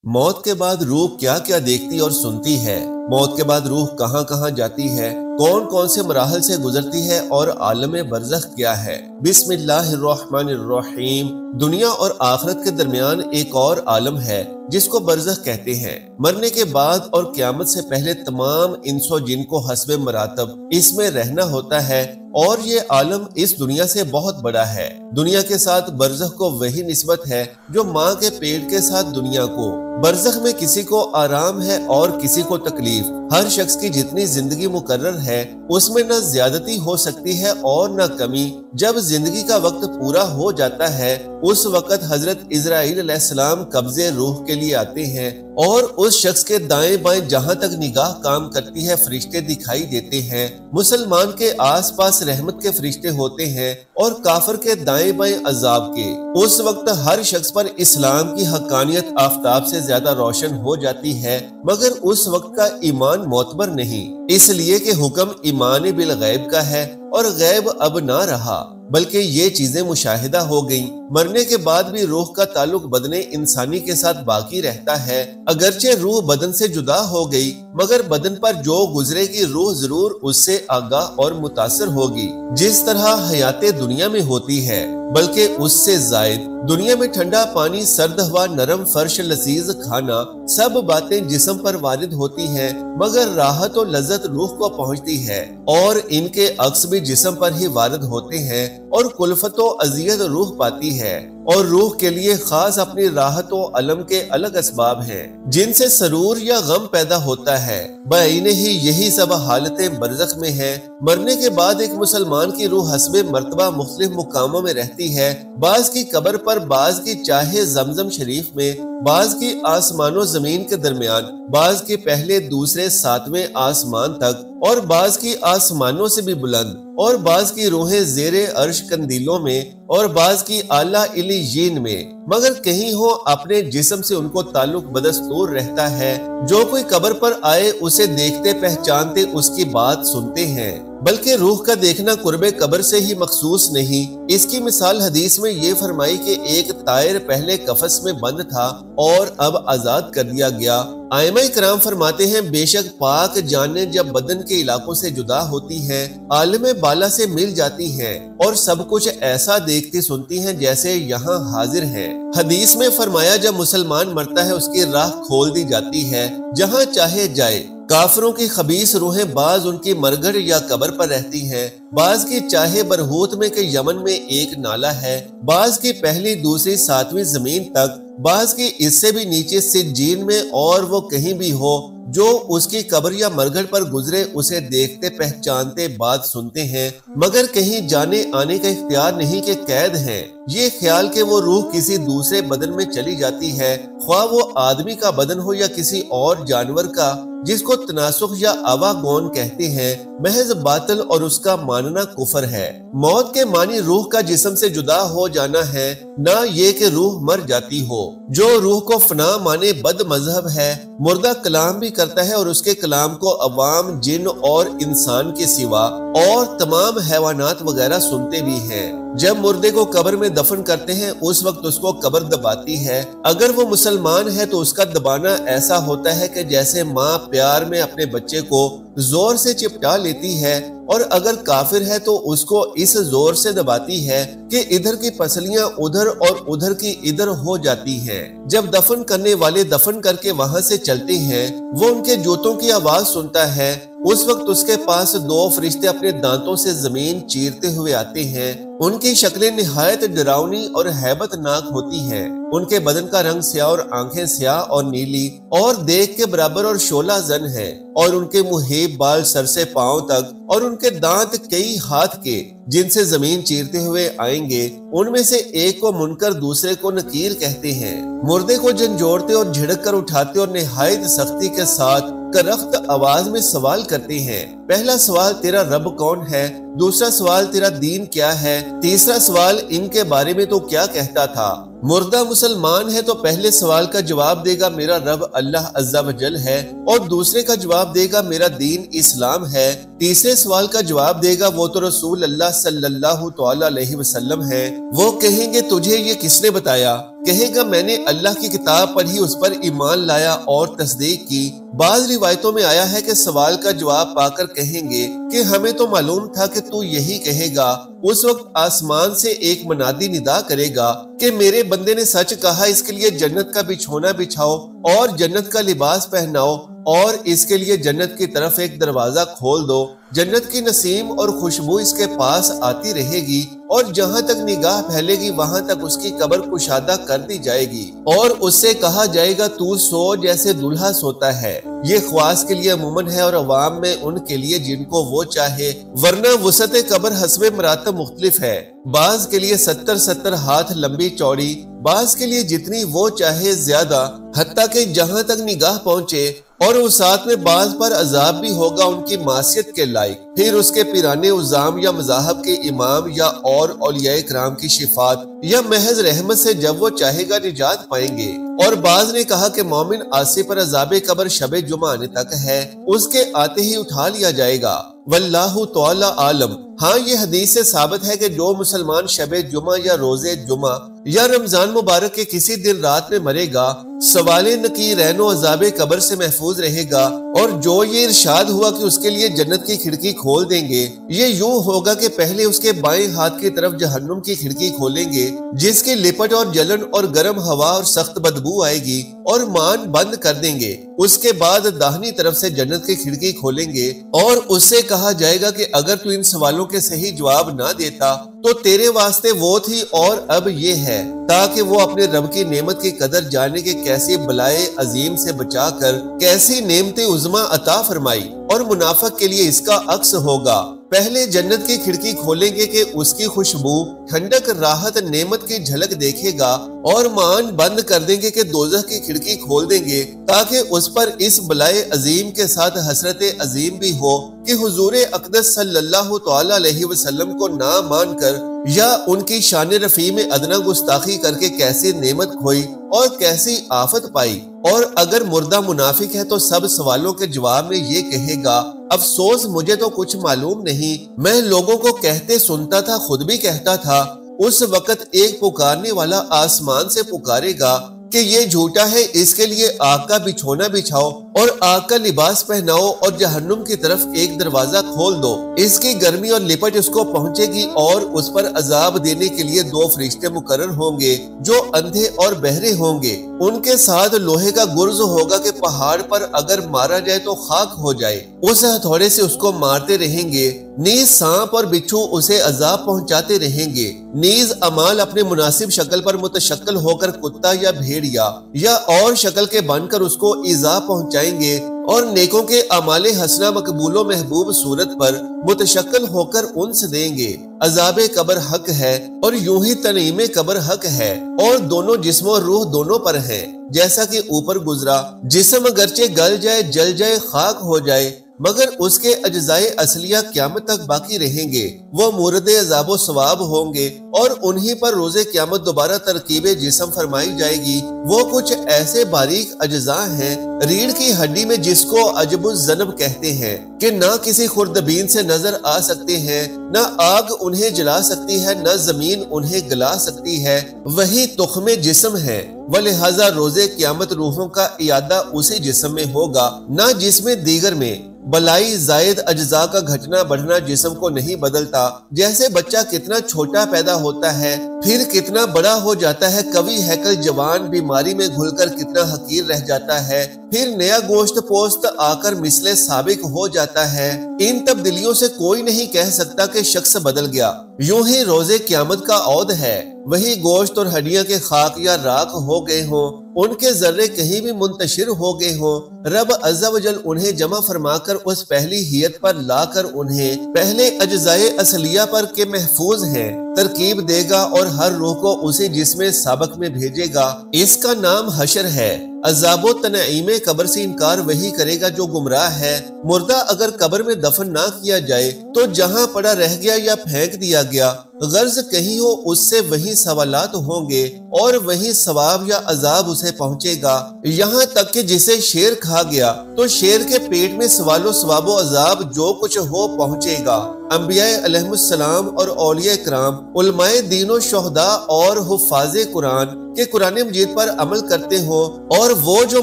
मौत के बाद रूह क्या क्या देखती और सुनती है। मौत के बाद रूह कहाँ कहाँ जाती है, कौन कौन से मराहल से गुजरती है और आलम बरज़ख क्या है। बिस्मिल्लाहिर्रहमानिर्रहीम। दुनिया और आखिरत के दरमियान एक और आलम है जिसको बरज़ख कहते हैं। मरने के बाद और क़यामत से पहले तमाम इंसो जिन को हस्बे मरातब इसमें रहना होता है और ये आलम इस दुनिया से बहुत बड़ा है। दुनिया के साथ बरज़ख को वही निस्बत है जो माँ के पेट के साथ दुनिया को। बरज़ख में किसी को आराम है और किसी को तकलीफ। हर शख्स की जितनी जिंदगी मुकर्रर है उसमें न ज्यादती हो सकती है और न कमी। जब जिंदगी का वक्त पूरा हो जाता है उस वक्त हजरत इजराइल अलैहिस्सलाम कब्जे रूह के लिए आते हैं और उस शख्स के दाएं बाएं जहां तक निगाह काम करती है फरिश्ते दिखाई देते हैं। मुसलमान के आसपास रहमत के फरिश्ते होते हैं और काफिर के दाएं बाएं अजाब के। उस वक्त हर शख्स पर इस्लाम की हक्कानियत आफताब से ज्यादा रोशन हो जाती है, मगर उस वक्त का ईमान मोतबर नहीं, इसलिए कि हुक्म ईमान बिल गैब का है और गैब अब ना रहा बल्कि ये चीजें मुशाहिदा हो गईं। मरने के बाद भी रूह का ताल्लुक बदने इंसानी के साथ बाकी रहता है। अगरचे रूह बदन से जुदा हो गई मगर बदन पर जो गुजरेगी रूह जरूर उससे आगाह और मुतासर होगी। जिस तरह हयाते दुनिया में होती है बल्कि उससे जायद। दुनिया में ठंडा पानी, सर्द हवा, नरम फर्श, लजीज खाना, सब बातें जिस्म पर वारिद होती हैं, मगर राहत और लज्जत रूह को पहुंचती है और इनके अक्स भी जिस्म पर ही वारिद होते हैं और कुल्फत और अजियत रूह पाती है। और रूह के लिए खास अपनी राहत और अलम के अलग असबाब हैं जिनसे सरूर या गम पैदा होता है। बाइने ही यही सब हालतें बरज़ख में है। मरने के बाद एक मुसलमान की रूह हस्बे मर्तबा मुख्तलिफ मुकामों में रहती है। बाज की कब्र पर, बाज की चाहे जमजम शरीफ में, बाज की आसमानों जमीन के दरमियान, बाज के पहले दूसरे सातवें आसमान तक और बाज की आसमानों से भी बुलंद, और बाज की रूहें ज़ेरे अर्श कंदीलों में और बाज की आला इलीयीन में। मगर कहीं हो अपने जिस्म से उनको ताल्लुक बदस्तूर रहता है। जो कोई कब्र पर आए उसे देखते पहचानते उसकी बात सुनते हैं, बल्कि रूह का देखना कुर्बे कब्र से ही मखसूस नहीं। इसकी मिसाल हदीस में ये फरमाई कि एक तायर पहले कफस में बंद था और अब आजाद कर दिया गया। आइमा इकराम फरमाते हैं, बेशक पाक जानें जब बदन के इलाकों से जुदा होती हैं, आलम बाला से मिल जाती हैं और सब कुछ ऐसा देखती सुनती हैं जैसे यहाँ हाजिर है। हदीस में फरमाया, जब मुसलमान मरता है उसकी राह खोल दी जाती है जहाँ चाहे जाए। काफिरों की खबीस रूहें बाज उनकी मरघट या कब्र पर रहती हैं, बाज की चाहे बरहूत में के यमन में एक नाला है, बाज की पहली दूसरी सातवीं जमीन तक, बाज की इससे भी नीचे सिज्जीन में, और वो कहीं भी हो जो उसकी कब्र या मरघट पर गुजरे उसे देखते पहचानते बात सुनते हैं, मगर कहीं जाने आने का इख्तियार नहीं के कैद हैं। ये ख्याल के वो रूह किसी दूसरे बदन में चली जाती है, ख्वाह वो आदमी का बदन हो या किसी और जानवर का, जिसको तनासुख या आवागौन कहते हैं, महज बातिल और उसका मानना कुफर है। मौत के मानी रूह का जिस्म से जुदा हो जाना है, ना ये कि रूह मर जाती हो। जो रूह को फना माने बद मजहब है, मुर्दा कलाम भी करता है और उसके कलाम को अवाम, जिन और इंसान के सिवा और तमाम हैवानात वगैरह सुनते भी हैं। जब मुर्दे को कब्र में दफन करते हैं उस वक्त उसको कब्र दबाती है। अगर वो मुसलमान है तो उसका दबाना ऐसा होता है कि जैसे माँ प्यार में अपने बच्चे को जोर से चिपटा लेती है, और अगर काफिर है तो उसको इस जोर से दबाती है कि इधर की पसलियां उधर और उधर की इधर हो जाती हैं। जब दफन करने वाले दफन करके वहां से चलते हैं वो उनके जूतों की आवाज सुनता है। उस वक्त उसके पास दो फरिश्ते अपने दांतों से जमीन चीरते हुए आते हैं। उनकी शक्लें निहायत डरावनी और हैबतनाक होती हैं। उनके बदन का रंग स्याह और आंखें स्याह और नीली और देख के बराबर और शोला जन है, और उनके मुहेब बाल सर से पांव तक, और उनके दांत कई हाथ के जिनसे जमीन चीरते हुए आएंगे। उनमें से एक को मुनकर दूसरे को नकीर कहते हैं। मुर्दे को झंझोड़ते और झिड़क कर उठाते और निहायत सख्ती के साथ करख्त आवाज में सवाल करते हैं। पहला सवाल, तेरा रब कौन है? दूसरा सवाल, तेरा दीन क्या है? तीसरा सवाल, इनके बारे में तो क्या कहता था? मुर्दा मुसलमान है तो पहले सवाल का जवाब देगा, मेरा रब अल्लाह अज़्ज़ा वजल है, और दूसरे का जवाब देगा, मेरा दीन इस्लाम है। तीसरे सवाल का जवाब देगा, वो तो रसूल अल्लाह सल्लल्लाहु तआला अलैहि वसल्लम है। वो कहेंगे, तुझे ये किसने बताया? کہے گا میں نے اللہ کی کتاب پڑھی، اس پر ایمان لایا اور تصدیق کی۔ بعض روایتوں میں آیا ہے کہ سوال کا جواب پا کر کہیں گے کہ ہمیں تو معلوم تھا کہ تو یہی کہے گا۔ اس وقت آسمان سے ایک منادی ندا کرے گا کہ میرے بندے نے سچ کہا، اس کے لیے جنت کا بچھونا بچھاؤ اور جنت کا لباس پہناؤ اور اس کے لیے جنت کی طرف ایک دروازہ کھول دو۔ جنت کی نسیم اور خوشبو اس کے پاس آتی رہے گی اور جہاں تک نگاہ پھیلے گی وہاں تک اس کی قبر کشادہ کر دی جائے گی اور اس سے کہا جائے گا تو سو جیسے دلہا سوتا ہے۔ یہ خواص کے لیے عموماً ہے اور عوام میں ان کے لیے جن کو وہ چاہے، ورنہ وسعت قبر حسب مراتب مختلف ہے۔ بعض کے لیے 70 ہاتھ لمبی چوڑی، بعض کے لیے جتنی وہ چاہے زیادہ، حتیٰ کہ جہاں تک نگاہ پہنچے، اور وسعت میں بعض پر عذاب بھی ہوگا ان کی معصیت کے لائق۔ پھر اس کے پیرانے عظام یا مذاہب کے امام یا اور اولیاء کرام کی شفاعت یا محض رحمت سے جب وہ چاہے گا نجات پائیں گے۔ اور بعض نے کہا کہ مومن عاصی پر عذاب قبر شب جمعہ آنے تک ہے، اس کے آتے ہی اٹھا لیا جائے گا۔ واللہ تعالی عالم۔ ہاں یہ حدیث سے ثابت ہے کہ جو مسلمان شب جمعہ یا روز جمعہ یا رمضان مبارک کے کسی دن رات میں مرے گا، سوال نکیرین و عذاب قبر سے محفوظ رہے گا۔ اور جو یہ ارشاد ہوا کہ اس کے لیے جنت کی کھڑکی کھول دیں گے، یہ یوں ہوگا کہ پہلے اس کے بائیں ہاتھ کی طرف جہنم کی کھڑکی کھولیں گے جس کی لپٹ اور جلن اور گرم ہوا اور سخت بدبو آئے گی اور مان بند کر دیں گے۔ اس کے بعد داہنی طرف سے جنت کی کھڑکی کھولیں گے اور اس سے کہا جائے گا کہ اگر تو ان سوالوں کے صحیح جواب نہ دیتا تو تیرے واسطے وہ تھی اور اب یہ ہے، تاکہ وہ اپنے رب کی نعمت کی قدر جانے کے کیسی بلائے عظیم سے بچا کر کیسی نعمت عظمیٰ عطا فرمائی۔ اور منافق کے لیے اس کا عکس ہوگا، پہلے جنت کی کھڑکی کھولیں گے کہ اس کی خوشبو، ٹھنڈک، راحت، نعمت کی جھلک دیکھے گا، اور مان بند کر دیں گے کہ دوزخ کی کھڑکی کھول دیں گے تاکہ اس پر اس بلائے عظیم کے ساتھ حسرت عظیم بھی ہو کہ حضور اقدس صلی اللہ تعالی علیہ وسلم کو نہ مان کر یا ان کی شان رفیع میں ادنا گستاخی کر کے کیسی نعمت کھوئی اور کیسی آفت پائی۔ اور اگر مردہ منافق ہے تو سب سوالوں کے جواب میں یہ کہے گا، افسوس مجھے تو کچھ معلوم نہیں، میں لوگوں کو کہتے سنتا تھا، خود بھی کہتا تھا۔ اس وقت ایک پکارنے والا آسمان سے پکارے گا کہ یہ جھوٹا ہے، اس کے لیے آگ کا بچھونا بچھاؤ اور آگ کا لباس پہناؤ اور جہنم کی طرف ایک دروازہ کھول دو۔ اس کی گرمی اور لپٹ اس کو پہنچے گی اور اس پر عذاب دینے کے لیے 2 فرشتے مقرر ہوں گے جو اندھے اور بہرے ہوں گے۔ ان کے ساتھ لوہے کا گرز ہوگا کہ پہاڑ پر اگر مارا جائے تو خاک ہو جائے، اس ہتھوڑے سے اس کو مارتے رہیں گے۔ نیز سانپ اور بچھو اسے عذاب پہنچاتے رہیں گے۔ نیز امال اپنے مناسب شکل پر متشکل ہو کر کتا یا بھیڑیا یا اور شکل کے بن کر اس کو ایذا پہنچائیں گے، اور نیکوں کے اعمال حسنہ مقبول و محبوب صورت پر متشکل ہو کر انس دیں گے۔ عذاب قبر حق ہے اور یوں ہی تنعیم قبر حق ہے، اور دونوں جسم و روح دونوں پر ہیں، جیسا کہ اوپر گزرا۔ جسم اگرچہ گل جائے، جل جائے، خاک ہو جائے، مگر اس کے اجزائے اصلیہ قیامت تک باقی رہیں گے، وہ مورد عذاب و ثواب ہوں گے، اور انہی پر روز قیامت دوبارہ ترکیب جسم فرمائی جائے گی۔ وہ کچھ ایسے باریک اجزاء ہیں ریڑھ کی ہڈی میں جس کو عجب الذنب کہتے ہیں کہ نہ کسی خوردبین سے نظر آ سکتے ہیں، نہ آگ انہیں جلا سکتی ہے، نہ زمین انہیں گلا سکتی ہے، وہی تخم جسم ہے۔ ولہذا روز قیامت روحوں کا اعادہ اسی جسم میں ہوگا، نہ جسم دیگر میں۔ بلائی زائد اجزاء کا گھٹنا بڑھنا جسم کو نہیں بدلتا۔ جیسے بچہ کتنا چھوٹا پیدا ہوتا ہے پھر کتنا بڑا ہو جاتا ہے، قوی ہیکل جوان بیماری میں گھل کر کتنا حقیر رہ جاتا ہے، پھر نیا گوشت پوست آ کر مثل سابق ہو جاتا ہے، ان تبدیلیوں سے کوئی نہیں کہہ سکتا کہ شخص بدل گیا۔ یوں ہی روز قیامت کا عود ہے، وہی گوشت اور ہڈیاں کے خاک یا راکھ ہو گئے ہوں، ان کے ذرے کہیں بھی منتشر ہو گئے ہوں، رب عز و جل انہیں جمع فرما کر اس پہلی ہیت پر لا کر انہیں پہلے اجزائے اصلیہ پر کے محفوظ ہیں ترکیب دے گا اور ہر روح کو اسی جسم سابق میں بھیجے گا۔ اس کا نام حشر ہے۔ عذاب و تنعیم قبر سے انکار وہی کرے گا جو گمراہ ہے۔ مردہ اگر قبر میں دفن نہ کیا جائے تو جہاں پڑا رہ گیا یا پھینک دیا گیا، غرض کہیں ہو اس سے وہی سوالات ہوں گے اور وہی ثواب یا عذاب اسے پہنچے گا، یہاں تک کہ جسے شیر کھا گیا تو شیر کے پیٹ میں سوال و ثواب و عذاب جو کچھ ہو پہنچے گا۔ انبیاء अलैहिस्सलाम और औलिया इकराम, उलमाए दीन व शुहदा और हुफ़ाज़ कुरान के कुरान मजीद पर अमल करते हो, और वो जो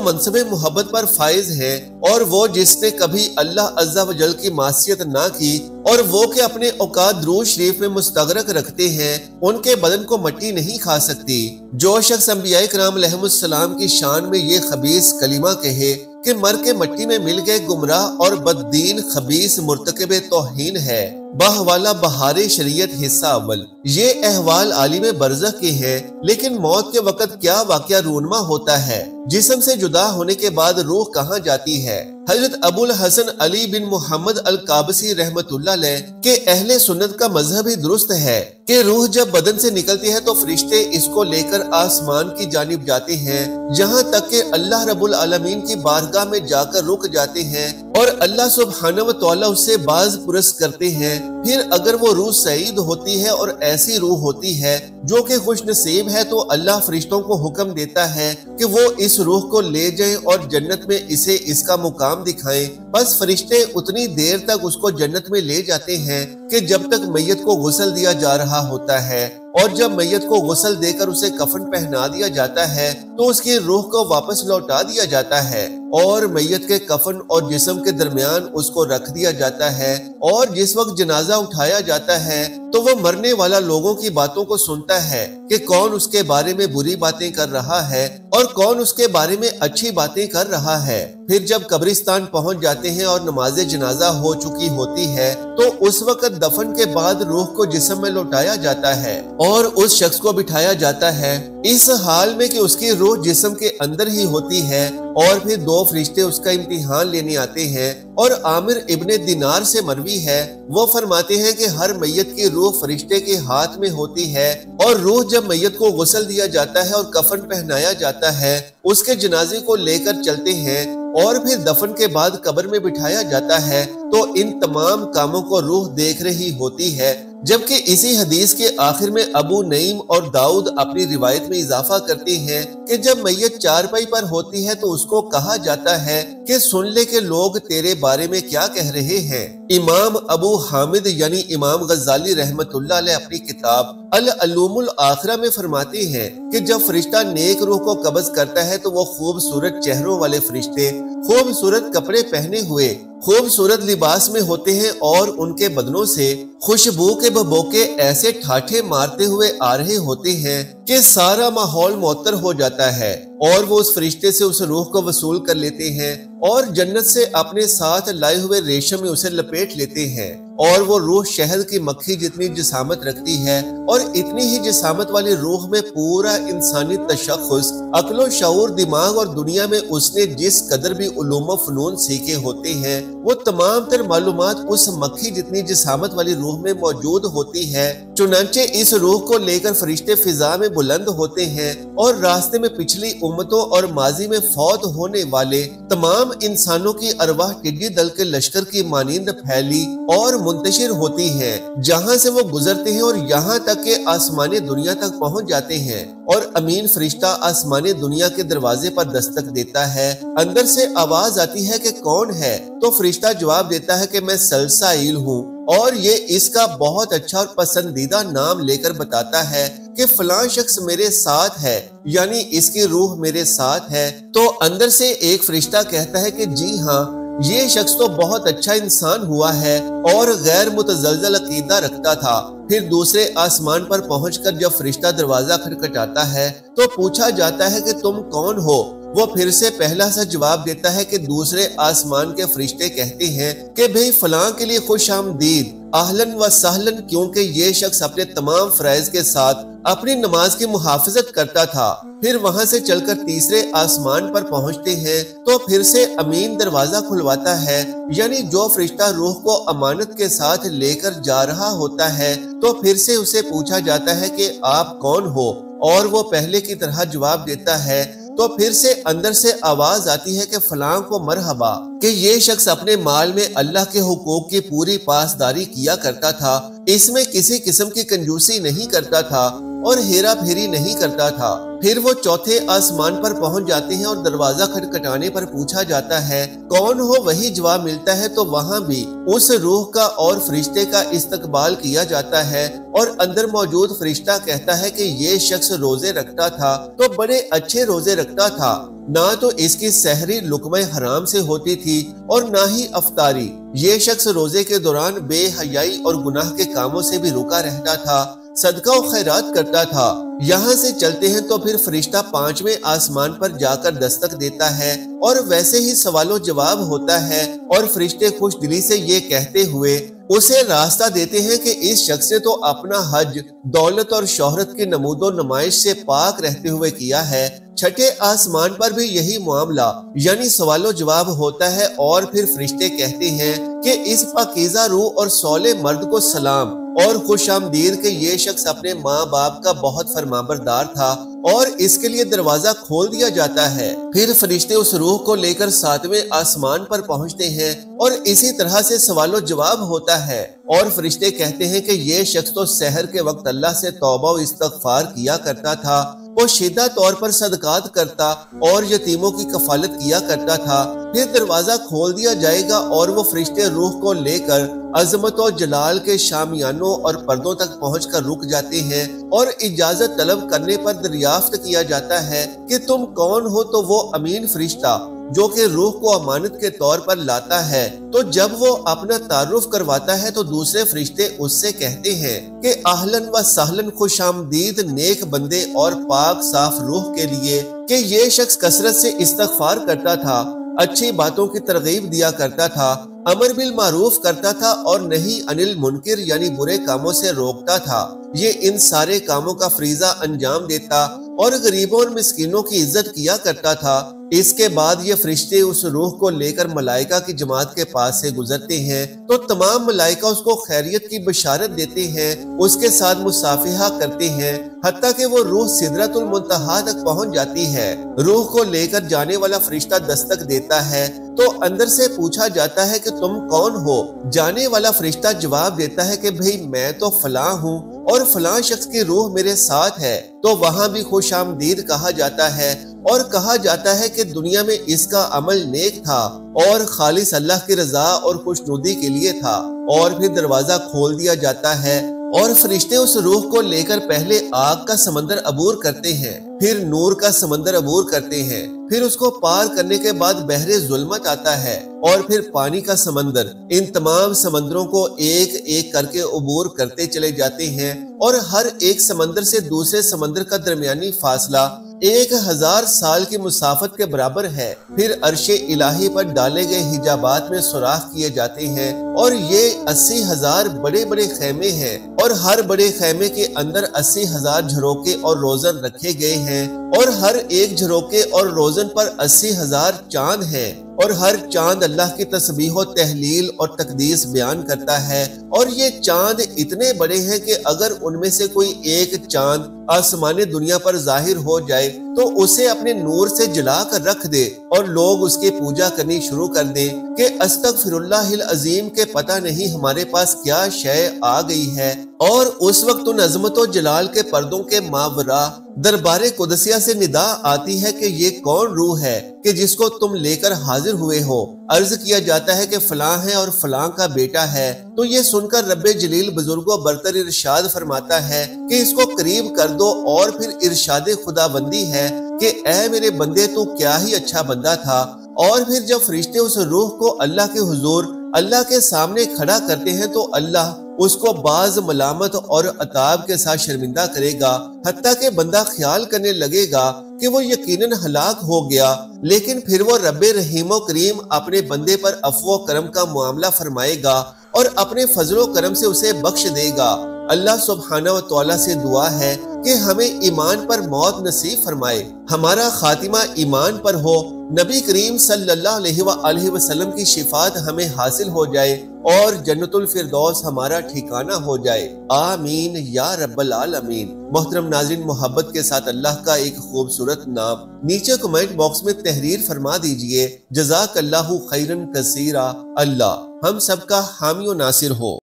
मनसबे मोहब्बत पर फाइज है, और वो जिसने कभी अल्लाह अज़्ज़ा व जल की मासियत ना की, और वो के अपने औकात दुरूद शरीफ में मुस्तगरक रखते हैं, उनके बदन को मट्टी नहीं खा सकती। जो शख्स अंबिया इकराम अलैहिस्सलाम की शान में ये खबीस कलिमा कहे कि मर के मट्टी में मिल गए गुमराह और बददीन खबीस मुर्तकिब तौहीन है, बहवाला बहारे शरीयत हिस्सा अव्वल। ये अहवाल आलिम बरज़ख के हैं, लेकिन मौत के वक़्त क्या वाक़या रूनमा होता है, जिस्म से जुदा होने के बाद रूह कहाँ जाती है। हजरत अबुल हसन अली बिन मोहम्मद अल काबसी रहमतुल्लाह अलैह के अहले सुन्नत का मजहब ही दुरुस्त है कि रूह जब बदन से निकलती है तो फरिश्ते इसको लेकर आसमान की जानिब जाते हैं, जहाँ तक कि अल्लाह रब्बुल आलमीन की बारगाह में जाकर रुक जाते हैं और अल्लाह सुब्हानहू व तआला उससे बाज पुरस करते हैं। फिर अगर वो रूह सईद होती है और ऐसी रूह होती है जो कि खुश नसीब है, तो अल्लाह फरिश्तों को हुक्म देता है कि वो इस रूह को ले जाएं और जन्नत में इसे इसका मुकाम दिखाएं। बस फरिश्ते उतनी देर तक उसको जन्नत में ले जाते हैं कि जब तक मैयत को गुस्ल दिया जा रहा होता है, और जब मैयत को गुस्ल देकर उसे कफन पहना दिया जाता है तो उसकी रूह को वापस लौटा दिया जाता है और मैयत के कफन और जिस्म के दरमियान उसको रख दिया जाता है। और जिस वक्त जनाजा उठाया जाता है तो वो मरने वाला लोगों की बातों को सुनता है कि कौन उसके बारे में बुरी बातें कर रहा है और कौन उसके बारे में अच्छी बातें कर रहा है। फिर जब कब्रिस्तान पहुंच जाते हैं और नमाज जनाजा हो चुकी होती है तो उस वक्त दफन के बाद रूह को जिस्म में लौटाया जाता है और उस शख्स को बिठाया जाता है, इस हाल में कि उसकी रूह जिस्म के अंदर ही होती है। और फिर दो फरिश्ते उसका इम्तिहान लेने आते हैं। और आमिर इब्ने दिनार से मरवी है, वो फरमाते हैं कि हर मैयत की रूह फरिश्ते के हाथ में होती है, और रूह जब मैयत को गुस्ल दिया जाता है और कफन पहनाया जाता है, उसके जनाजे को लेकर चलते हैं और फिर दफन के बाद कब्र में बिठाया जाता है, तो इन तमाम कामों को रूह देख रही होती है। जबकि इसी हदीस के आखिर में अबू नईम और दाऊद अपनी रिवायत में इजाफा करते हैं कि जब मैयत चारपाई पर होती है तो उसको कहा जाता है कि सुन ले के लोग तेरे बारे में क्या कह रहे हैं। इमाम अबू हामिद यानी इमाम गज़ाली रहमतुल्लाह अलैह अपनी किताब अल अलूमुल आखिरा में फरमाते हैं कि जब फरिश्ता नेक रूह को कब्ज़ करता है तो वो खूबसूरत चेहरों वाले फरिश्ते खूबसूरत कपड़े पहने हुए खूबसूरत लिबास में होते हैं और उनके बदनों से खुशबू के भभोके ऐसे ठाठे मारते हुए आ रहे होते हैं कि सारा माहौल मुअत्तर हो जाता है। और वो उस फरिश्ते से उस रूह को वसूल कर लेते हैं और जन्नत से अपने साथ लाए हुए रेशम में उसे लपेट लेते हैं। और वो रूह शहद की मक्खी जितनी जिसामत रखती है, और इतनी ही जिसामत वाली रूह में पूरा इंसानी तशख्खुस, अक्लो शऊर, दिमाग और दुनिया में उसने जिस कदर भी उलूम फनून सीखे होते हैं, वो तमाम तर मालूमात उस मक्खी जितनी जिसामत वाली रूह में मौजूद होती है। चुनांचे इस रूह को लेकर फरिश्ते फिजा में बुलंद होते हैं और रास्ते में पिछली उम्मतों और माजी में फौत होने वाले तमाम इंसानों की अरवाह टिड्डी दल के लश्कर की मानिंद फैली और मुंतशिर होती है, जहाँ से वो गुजरते हैं और यहाँ तक के आसमानी दुनिया तक पहुँच जाते हैं। और अमीन फरिश्ता आसमानी दुनिया के दरवाजे पर दस्तक देता है। अंदर से आवाज आती है कि कौन है, तो फरिश्ता जवाब देता है कि मैं सलसाइल हूँ, और ये इसका बहुत अच्छा और पसंदीदा नाम लेकर बताता है कि फलां शख्स मेरे साथ है, यानी इसकी रूह मेरे साथ है। तो अंदर से एक फरिश्ता कहता है कि जी हाँ, ये शख्स तो बहुत अच्छा इंसान हुआ है और गैर मुतज़लज़ल अकीदा रखता था। फिर दूसरे आसमान पर पहुंचकर जब फरिश्ता दरवाजा खटखटाता है तो पूछा जाता है कि तुम कौन हो। वो फिर से पहला सा जवाब देता है कि दूसरे आसमान के फरिश्ते कहते हैं कि भाई फलां के लिए खुश आमदीद, आहलन व सहलन, क्योंकि ये शख्स अपने तमाम फराइज के साथ अपनी नमाज की मुहाफिजत करता था। फिर वहां से चलकर तीसरे आसमान पर पहुंचते हैं तो फिर से अमीन दरवाजा खुलवाता है, यानी जो फरिश्ता रूह को अमानत के साथ लेकर जा रहा होता है, तो फिर से उसे पूछा जाता है कि आप कौन हो, और वो पहले की तरह जवाब देता है। तो फिर से अंदर से आवाज आती है कि फलां को मरहबा, कि ये शख्स अपने माल में अल्लाह के हुकूक की पूरी पासदारी किया करता था, इसमें किसी किस्म की कंजूसी नहीं करता था اور ہیرا پھیری نہیں کرتا تھا۔ پھر وہ چوتھے آسمان پر پہنچ جاتے ہیں اور دروازہ کھٹکھٹانے پر پوچھا جاتا ہے کون ہو، وہی جواب ملتا ہے تو وہاں بھی اس روح کا اور فرشتے کا استقبال کیا جاتا ہے، اور اندر موجود فرشتہ کہتا ہے کہ یہ شخص روزے رکھتا تھا تو بڑے اچھے روزے رکھتا تھا، نہ تو اس کی سحری لقمہ حرام سے ہوتی تھی اور نہ ہی افطاری۔ یہ شخص روزے کے دوران بے حیائی اور گناہ کے کاموں سے بھی رکا رہتا تھا، صدقہ و خیرات کرتا تھا۔ یہاں سے چلتے ہیں تو پھر فرشتہ 5ویں آسمان پر جا کر دستک دیتا ہے اور ویسے ہی سوال و جواب ہوتا ہے، اور فرشتے خوش دلی سے یہ کہتے ہوئے اسے راستہ دیتے ہیں کہ اس شخص نے تو اپنا حج دولت اور شہرت کی نمود و نمائش سے پاک رہتے ہوئے کیا ہے۔ چھٹے آسمان پر بھی یہی معاملہ یعنی سوال و جواب ہوتا ہے، اور پھر فرشتے کہتے ہیں کہ اس پاکیزہ روح اور صالح مرد کو سلام اور خوش آمدید کہ یہ شخص اپنے ماں باپ کا بہت فرمانبردار تھا، اور اس کے لیے دروازہ کھول دیا جاتا ہے۔ پھر فرشتے اس روح کو لے کر 7ویں آسمان پر پہنچتے ہیں اور اسی طرح سے سوال و جواب ہوتا ہے، اور فرشتے کہتے ہیں کہ یہ شخص تو سحر کے وقت اللہ سے توبہ و استغفار کیا کرتا تھا، وہ شیدہ طور پر صدقات کرتا اور یتیموں کی کفالت کیا کرتا تھا۔ پھر دروازہ کھول دیا جائے گا اور وہ فرشتے روح کو لے کر عظمت و جلال کے شامیانوں اور پردوں تک پہنچ کر رک جاتے ہیں، اور اجازت طلب کرنے پر دریافت کیا جاتا ہے کہ تم کون ہو، تو وہ امین فرشتہ جو کہ روح کو امانت کے طور پر لاتا ہے، تو جب وہ اپنا تعارف کرواتا ہے تو دوسرے فرشتے اس سے کہتے ہیں کہ اہلاً و سہلاً، خوش آمدید نیک بندے اور پاک صاف روح کے لیے کہ یہ شخص کثرت سے استغفار کرتا تھا، اچھی باتوں کی ترغیب دیا کرتا تھا، امر بالمعروف کرتا تھا اور نہیں انل منکر یعنی برے کاموں سے روکتا تھا۔ یہ ان سارے کاموں کا فریضہ انجام دیتا اور غریبوں اور مسکینوں کی عزت کیا کرتا تھا۔ اس کے بعد یہ فرشتے اس روح کو لے کر ملائکہ کی جماعت کے پاس سے گزرتے ہیں تو تمام ملائکہ اس کو خیریت کی بشارت دیتے ہیں، اس کے ساتھ مصافحہ کرتے ہیں، حتیٰ کہ وہ روح سدرۃ المنتہا تک پہنچ جاتی ہے۔ روح کو لے کر جانے والا فرشتہ دستک دیتا ہے تو اندر سے پوچھا جاتا ہے کہ تم کون ہو؟ جانے والا فرشتہ جواب دیتا ہے کہ بھئی میں تو فلاں ہوں اور فلاں شخص کی روح میرے ساتھ ہے، تو وہاں بھی خوش آمدید کہا جاتا ہے، اور کہا جاتا ہے کہ دنیا میں اس کا عمل نیک تھا اور خالص اللہ کی رضا اور خوشنودی کے لیے تھا، اور پھر دروازہ کھول دیا جاتا ہے اور فرشتے اس روح کو لے کر پہلے آگ کا سمندر عبور کرتے ہیں، پھر نور کا سمندر عبور کرتے ہیں، پھر اس کو پار کرنے کے بعد بحر ظلمت آتا ہے، اور پھر پانی کا سمندر۔ ان تمام سمندروں کو ایک ایک کر کے عبور کرتے چلے جاتے ہیں، اور ہر ایک سمندر سے دوسرے سمندر کا درمیانی فاصلہ 1000 سال کی مسافت کے برابر ہے۔ پھر عرش الہی پر ڈالے گئے حجابات میں سوراخ کیے جاتے ہیں، اور یہ 80,000 بڑے بڑے خیمے ہیں، اور ہر بڑے خیمے کے اندر 80,000 جھروکے اور روزن رکھے گئے ہیں، اور ہر ایک جھروکے اور روزن پر 80,000 چاند ہیں، اور ہر چاند اللہ کی تسبیح و تحلیل اور تقدیس بیان کرتا ہے، اور یہ چاند اتنے بڑے ہیں کہ اگر ان میں سے کوئی ایک چاند آسمان دنیا پر ظاہر ہو جائے تو اسے اپنے نور سے جلا کر رکھ دے اور لوگ اس کی پوجا کرنی شروع کر دیں کہ استغفر اللہ العظیم کے پتہ نہیں ہمارے پاس کیا شے آ گئی ہے، اور اس وقت ان عظمت و جلال کے پردوں کے ماورا دربار قدسیہ سے ندا آتی ہے کہ یہ کون روح ہے کہ جس کو تم لے کر حاضر ہوئے ہو؟ عرض کیا جاتا ہے کہ فلاں ہے اور فلاں کا بیٹا ہے، تو یہ سن کر رب جلیل بزرگ و برتر ارشاد فرماتا ہے کہ اس کو قریب کر دو، اور پھر ارشاد خدا بندی ہے کہ اے میرے بندے تو کیا ہی اچھا بندہ تھا۔ اور پھر جب فرشتے اس روح کو اللہ کے حضور اللہ کے سامنے کھڑا کرتے ہیں تو اللہ اس کو بعض ملامت اور عتاب کے ساتھ شرمندہ کرے گا، حتیٰ کہ بندہ خیال کرنے لگے گا کہ وہ یقیناً ہلاک ہو گیا، لیکن پھر وہ رب رحیم و کریم اپنے بندے پر عفو و کرم کا معاملہ فرمائے گا اور اپنے فضل و کرم سے اسے بخش دے گا۔ اللہ سبحانہ و تعالیٰ سے دعا ہے کہ ہمیں ایمان پر موت نصیب فرمائے، ہمارا خاتمہ ایمان پر ہو، نبی کریم صلی اللہ علیہ وآلہ وسلم کی شفاعت ہمیں حاصل ہو جائے اور جنت الفردوس ہمارا ٹھکانہ ہو جائے، آمین یا رب العالمین۔ محترم ناظرین، محبت کے ساتھ اللہ کا ایک خوبصورت نام نیچے کمنٹ باکس میں تحریر فرما دیجئے۔ جزاک اللہ خیرن کثیرا۔ اللہ ہم سب کا حامی و ناصر ہو۔